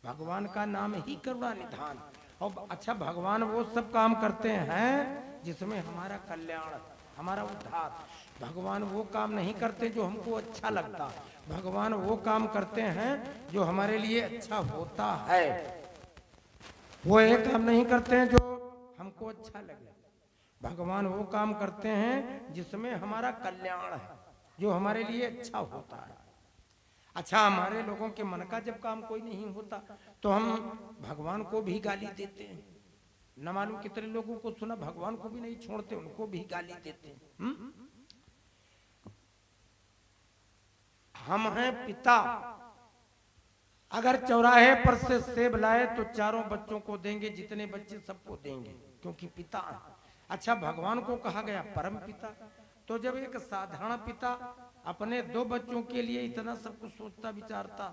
भगवान का नाम ही करुणा निधान। और अच्छा, भगवान वो सब काम करते हैं जिसमें हमारा कल्याण, हमारा उद्धार। भगवान वो काम नहीं करते जो हमको अच्छा लगता, भगवान वो काम करते हैं जो हमारे लिए अच्छा होता है। वो एक काम नहीं करते हैं जो हमको अच्छा लगे, भगवान वो काम करते हैं जिसमें हमारा कल्याण है, जो हमारे लिए अच्छा होता है। अच्छा, हमारे लोगों के मन का जब काम कोई नहीं होता तो हम भगवान को भी गाली देते हैं। न मालूम कितने लोगों को सुना, भगवान को भी नहीं छोड़ते, उनको भी गाली देते हैं। हम हैं पिता, अगर चौराहे पर से सेब लाए तो चारों बच्चों को देंगे, जितने बच्चे सबको देंगे, क्योंकि पिता है। अच्छा, भगवान को कहा गया परम पिता। तो जब एक साधारण पिता अपने 2 बच्चों के लिए इतना सब कुछ सोचता विचारता,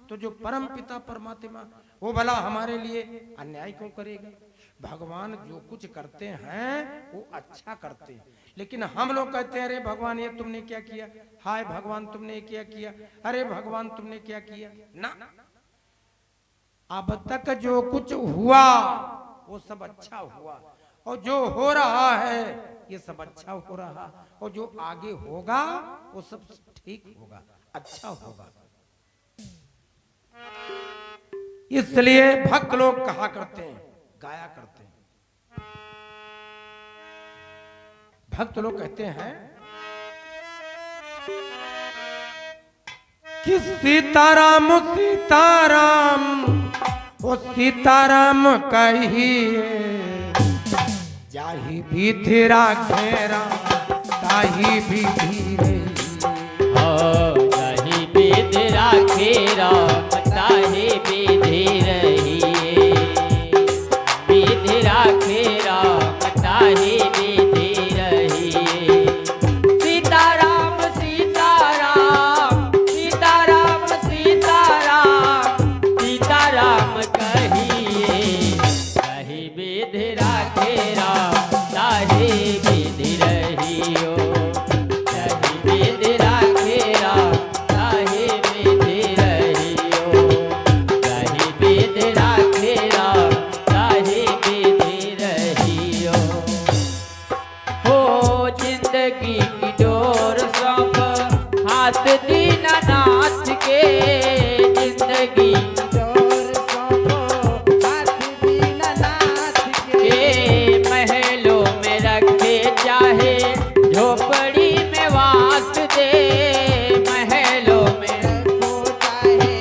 तो जो परम पिता परमात्मा, वो भला हमारे लिए अन्याय क्यों करेगा? भगवान जो कुछ करते हैं वो अच्छा करते हैं। लेकिन हम लोग कहते हैं अरे भगवान ये तुमने क्या किया, हाय भगवान तुमने क्या किया, अरे भगवान तुमने क्या किया ना। अब तक जो कुछ हुआ वो सब अच्छा हुआ, और जो हो रहा है ये सब अच्छा हो रहा, और जो आगे होगा वो सब ठीक होगा, अच्छा होगा। इसलिए भक्त लोग कहा करते हैं, गाया करते हैं, भक्त लोग कहते हैं कि सीताराम सीताराम ओ सीताराम कहिए, जाहि विधि राखेरा ताहि विधि रही। जाहि विधि राखेरा ताहि विधि रहिए, विधि राखेरा ताहि विधि रहिए। सीताराम सीताराम सीताराम सीताराम सीताराम कहिए, ताहि विधि राखेरा ताहि विधि रहियो। ताहि विधि राखेरा ताहि विधि रहियो। ताहि विधि राखेरा ताहि विधि रहियो। हो जिंदगी की डोर सौंप हाथ दीनानाथ के, जिंदगी की डोर सौंप हाथ दीनानाथ के। महलों में रखे चाहे झोपड़ी में वास दे, महलों में रखो चाहे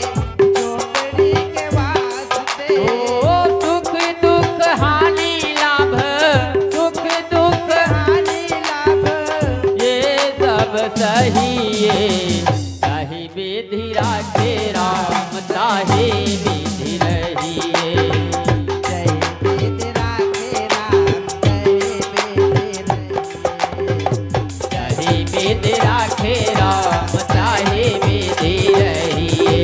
झोपड़ी के वास दे। ओ सुख दुख हानि लाभ, सुख दुख हानि लाभ, ये सब सहिए। ताहि विधि राखे राम ताहि विधि रहिए। जय विधि राखे राम जय विधि रहिए। ताहि विधि राखे राम ताहि विधि रहिए।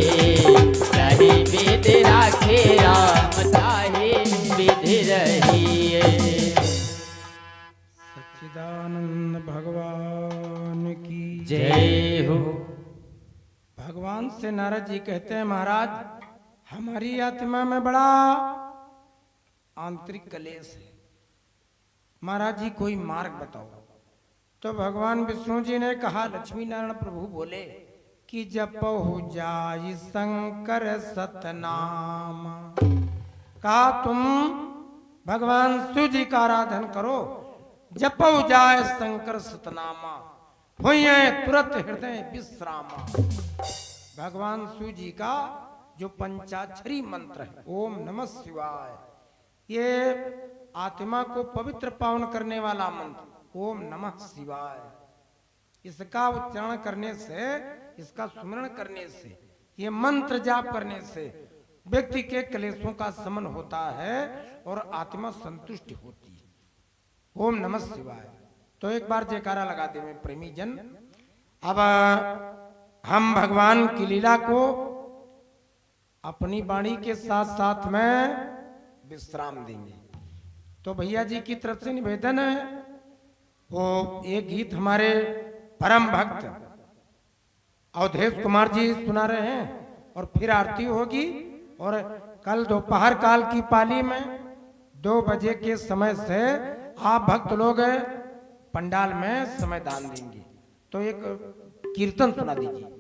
ताहि विधि राखे राम ताहि विधि रहिए। सच्चिदानंद भगवान की जय हो। भगवान से नारद जी कहते हैं, महाराज हमारी आत्मा में बड़ा आंतरिक कलेश है, महाराज जी कोई मार्ग बताओ। तो भगवान विष्णु जी ने कहा, लक्ष्मी नारायण प्रभु बोले कि जपहु जाय शंकर सतनाम। कहा तुम भगवान शिव जी का आराधन करो, जपहु जाय शंकर सतनामा, हुए तुरंत हृदय विश्रामा। भगवान शिव जी का जो पंचाक्षरी मंत्र है ओम नमः शिवाय, ये आत्मा को पवित्र पावन करने वाला मंत्र ओम नमः शिवाय। इसका उच्चारण करने से, इसका सुमरण करने से, ये मंत्र जाप करने से व्यक्ति के क्लेशों का शमन होता है और आत्मा संतुष्ट होती है। ओम नमः शिवाय। तो एक बार जयकारा लगा दे में प्रेमी जन। अब हम भगवान की लीला को अपनी वाणी के साथ साथ में विश्राम देंगे। तो भैया जी की तरफ से निवेदन है, वो एक गीत हमारे परम भक्त अवधेश कुमार जी सुना रहे हैं और फिर आरती होगी। और कल दोपहर काल की पाली में 2 बजे के समय से आप भक्त लोग पंडाल में समय दान देंगे। तो एक कीर्तन सुना दीजिए।